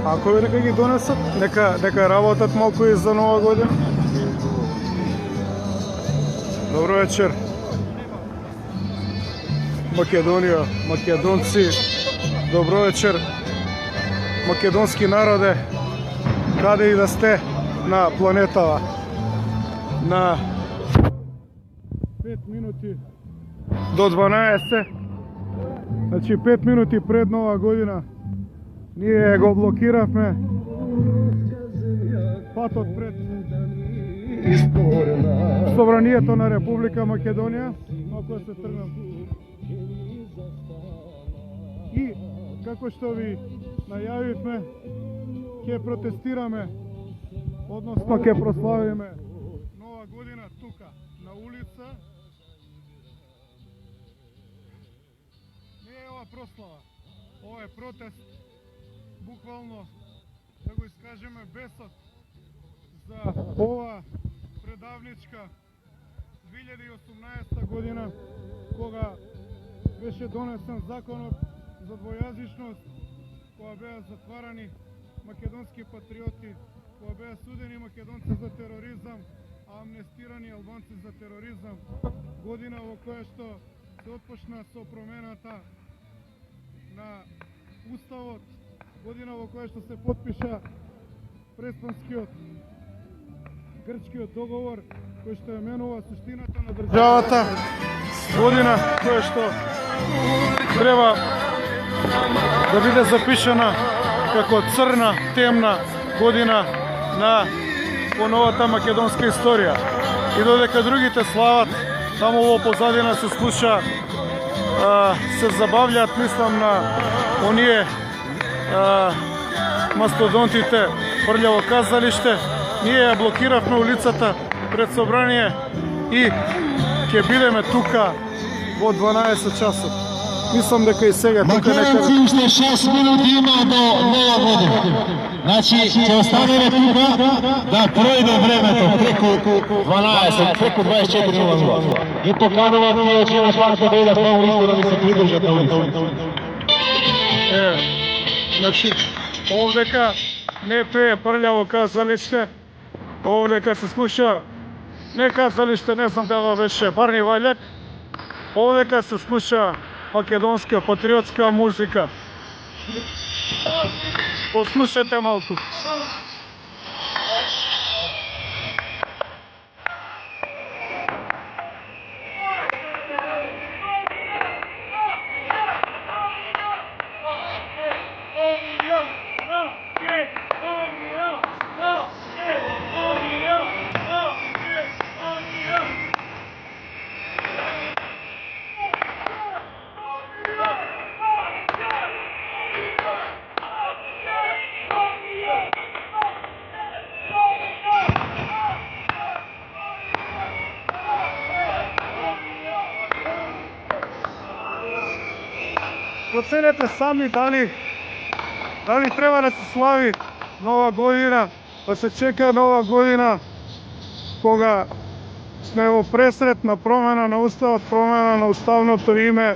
Ако ви нека ги донесат, нека работат малку и за нова година. Добро вечер. Македонија, македонци, добро вечер. Македонски народе, каде и да сте на планетава. На 5 минути до 12. Значи 5 минути пред нова година ние го блокиравме патот пред Собранието на Република Македонија. Ако се тргнам. И како што ви најавивме, ќе протестираме, односно ќе прославиме нова година тука, на улица. Не е ова прослава, ова е протест, буквално да го искажеме бесот за ова предавничка 2018 година, кога беше донесен законот за двојазичност, кога беа затварани македонски патриоти, кога беа судени македонци за тероризам, а амнестирани албанци за тероризам, година во која што се отпочна со промената на уставот, година во која што се потпиша преспанскиот грчкиот договор, кој што менува суштината на државата, година која што треба да биде запишана како црна, темна година на поновата македонска историја. И додека другите слават, таму во позадина се слуша, се забавлjaат, мислам на оние мастодонтите Прљаво казалиште. Ние ја блокиравме улицата пред собрание и ќе бидеме тука во 12 часот. Мислам дека и сега тука Македонци уште 6 минути има до нова година. Значи, ќе останеме тука да пројде времето преку 12, преку 24:00. И поканувам тие че имаш вака да идат на улицу да ми се придружат на улицу. Значи, овдека не пее Прљаво казалиште, овдека се слуша, не казалиште, не знам дали беше Барни Ваљак, овдека се слуша македонска патриотска музика. Послушайте малку. Проценете сами дали треба да се слави нова година, да се чека нова година, кога сме во пресред на промена на уставот, промена на уставното име,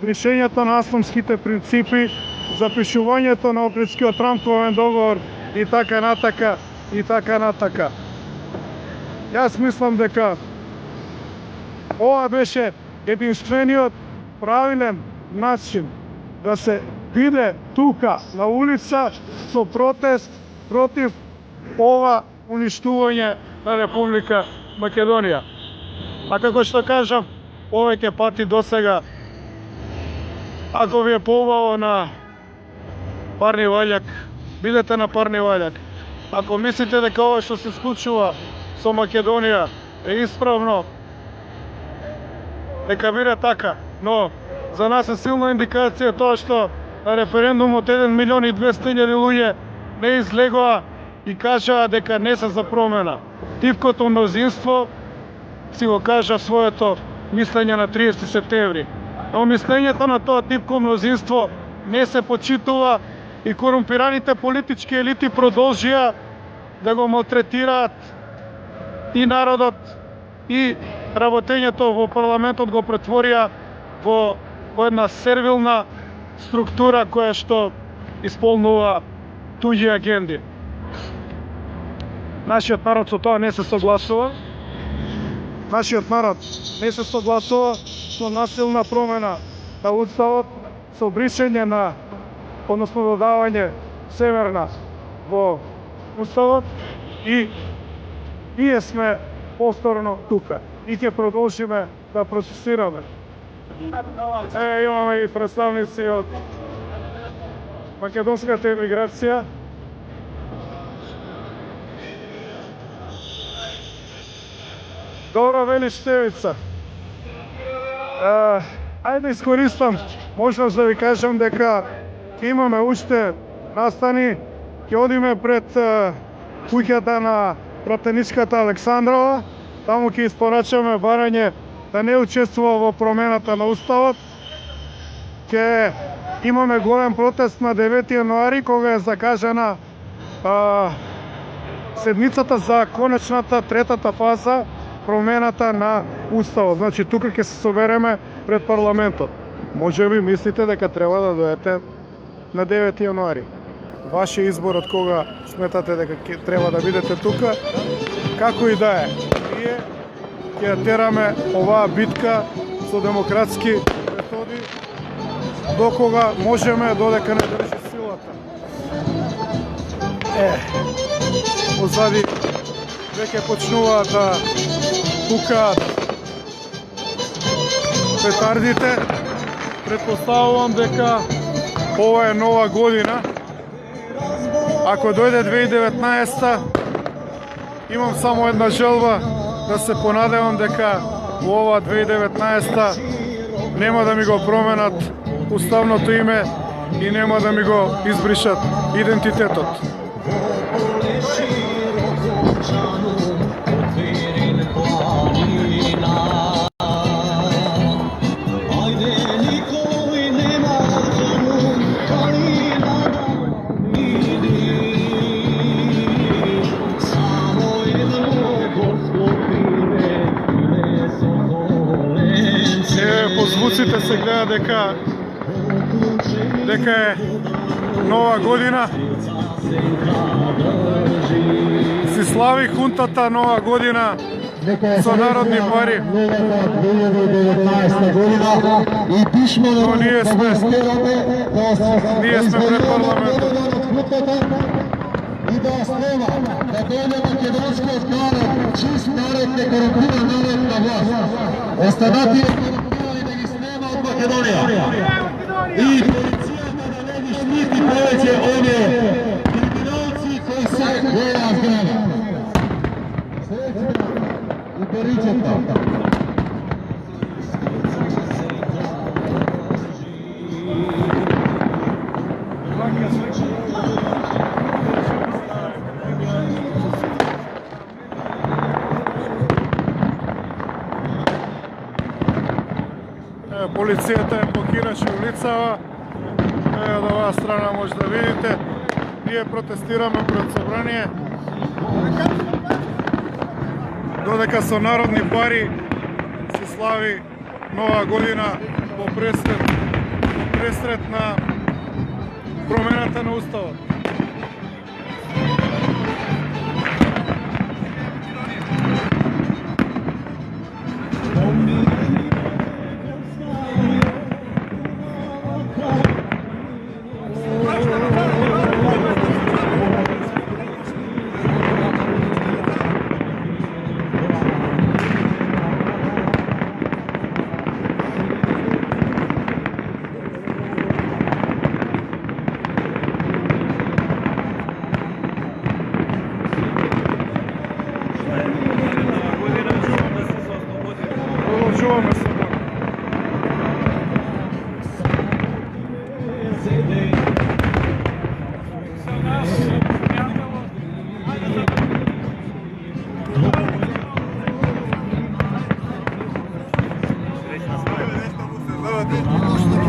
решењето на асламските принципи, запишувањето на Охридскиот рамковен договор и така натака, и така натака. Јас мислам дека ова беше единствениот правилен начин да се биде тука на улица со протест против ова уништување на Република Македонија. А како што кажам, повеќе пати досега, ако ви е поубаво на Парни Ваљак, бидете на Парни Ваљак. Ако мислите дека ова што се случува со Македонија е исправно, нека биде така, но за нас е силна индикација тоа што на референдумот 1.200.000 луѓе не излегоа и кажаа дека не се за промена. Тивкото мнозинство си го кажа своето мислење на 30 септември. Но мислењето на тоа тивко мнозинство не се почитува и корумпираните политички елити продолжија да го малтретираат и народот, и работењето во парламентот го претворија во една сервилна структура која што исполнува туѓи агенди. Нашиот народ со тоа не се согласува. Нашиот народ не се согласува со насилна промена на уставот, со бришење на, односно додавање северна во уставот и ние сме повторно тука и ќе продолжиме да процесираме. Имаме и представници од македонската емиграција. Добро, вели Штевица. Ајде искористам можност да ви кажам дека имаме уште настани, ќе одиме пред куќата на пратеничката Александрова, таму ќе испорачаме барање да не учествува во промената на уставот. Ќе имаме голем протест на 9 јануари, кога е закажана седмицата за конечната третата фаза промената на уставот. Значи тука ќе се собереме пред парламентот. Може би мислите дека треба да дојдете на 9 јануари. Ваше избор од кога сметате дека треба да бидете тука. Како и да е, ние ќе тераме оваа битка со демократски методи докога можеме, додека не држи силата. Позади веќе почнуваат да пукаат петардите. Предпоставувам дека ова е нова година. Ако дојде 2019, имам само една желба, да се понадевам дека во ова 2019 нема да ми го променат уставното име и нема да ми го избришат идентитетот. По звуците се гледа дека е нова година. Си слави хунтата нова година со народни пари. Но ние сме пред парламентот. И да основа да дојде македонскиот народ, чист народ, некорумпиран народ на власт. Останатите корумпирани да ги снема од Македонија. И полицијата да не ги штити повеќе оние криминалци кои се во оваа зграда. Среќна и паричета. Полицијата е блокираше улицава. Од оваа страна може да видите. Ние протестираме пред собрание. Додека со народни пари се слави нова година во пресрет на промената на уставот. Продолжуваме се.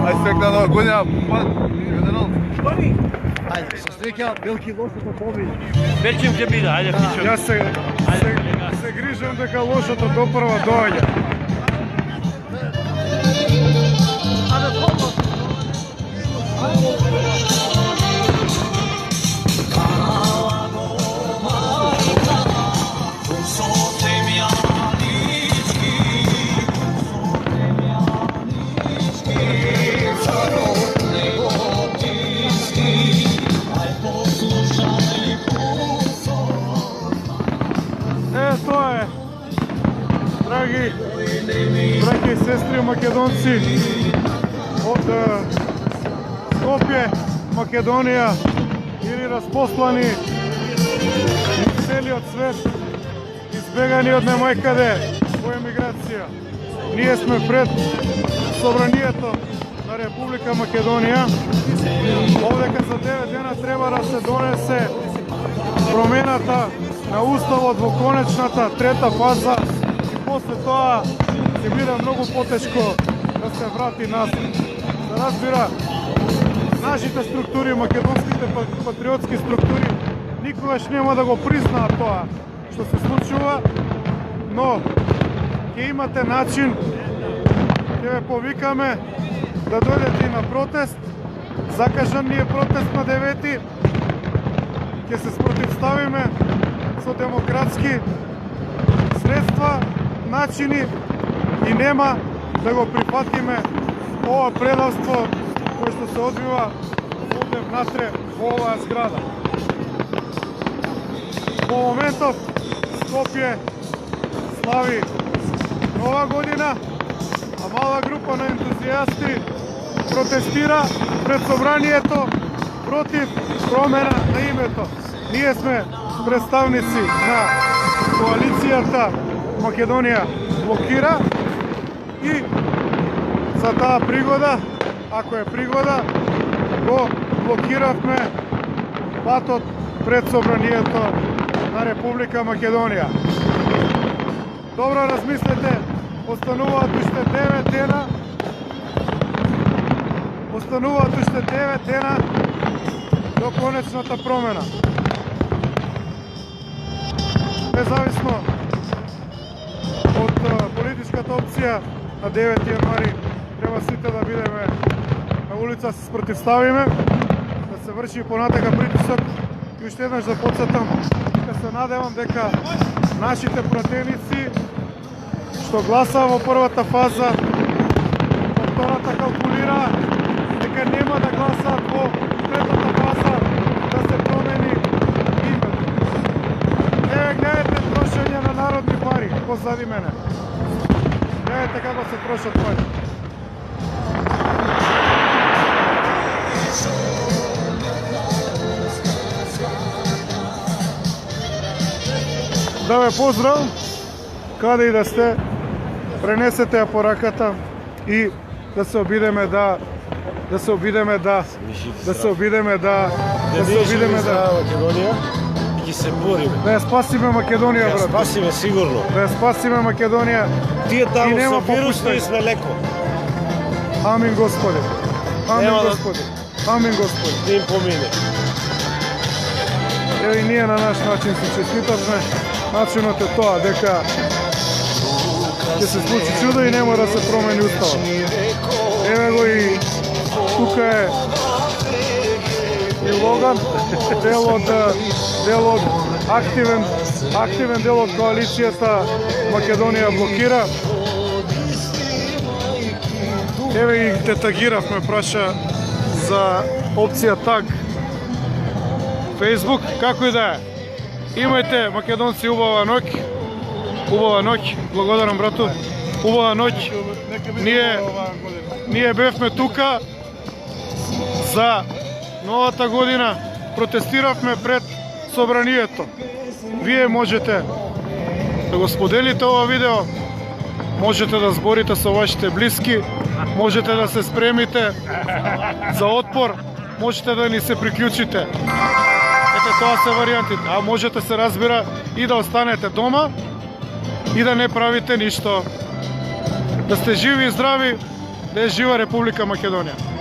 Ајде сега нова година, Ајде, се среќа, велики лошото победи. вечем ќе биде, ајде пишем. Јас се грижам дека лошото допрва доаѓа. македонци од Скопје, Македонија или распослани из целиот свет, избегани од немајкаде во емиграција. Ние сме пред Собранието на Република Македонија. Овдека за 9 дена треба да се донесе промената на Уставот во конечната трета фаза и после тоа ќе биде многу потешко да се врати назад. Да разбира, нашите структури, македонските патриотски структури, никогаш нема да го признаат тоа што се случува, но ќе имате начин, ќе ве повикаме да дојдете и на протест. Закажан ни е протест на 9-ти. Ќе се спротивставиме со демократски средства, начини и нема да го прифатиме ова предавство кое што се одвива овде внатре во оваа зграда. Во моментов Скопје слави Нова година, а мала група на ентузијасти протестира пред собранието против промена на името. Ние сме представници на коалицијата Македонија блокира и за таа пригода, ако е пригода, го блокиравме патот пред собранието на Република Македонија. Добро размислете, остануваат уште 9 дена. Остануваат уште 9 дена до конечната промена. Независно од политичката опција на 9 јануари треба сите да бидеме на улица, се спротивставиме, да се врши понатака притисок и уште еднаш да потсетам, дека се надевам дека нашите пратеници што гласаа во првата фаза, во втората калкулира дека нема да гласаат во третата фаза да се промени името. Гледате трошење на народни пари позади мене. Гледате како се трошат пари. Да ве поздрав, каде и да сте, пренесете ја пораката и да се обидеме да Македонија и ќе се бориме. да ја спасиме Македонија, Ја брат. спасиме сигурно. Да ја спасиме Македонија. Тие И таму нема со вирус попуштање. ние сме леко. Амин Господи. Амин Нема да- Господи. Амин Господи. Да им помине. Ево и ние на наш начин се честитавме. Начинот е тоа дека ќе се случи чудо и нема да се промени уставот. Еве го и тука е и Логан, дел од активен дел од коалицијата Македонија блокира. Еве и те тагиравме, праша за опција таг Facebook, како и да е. Имајте, македонци, убава ноќ. Убава ноќ. Благодарам, брату. Убава ноќ. Ние бевме тука за новата година. Протестиравме пред собранието. Вие можете да го споделите ова видео. Можете да зборите со вашите блиски. Можете да се спремите за отпор. Можете да ни се приклучите. Ете, тоа се варијантите. А можете, се разбира, и да останете дома и да не правите ништо. Да сте живи и здрави, да е жива Република Македонија.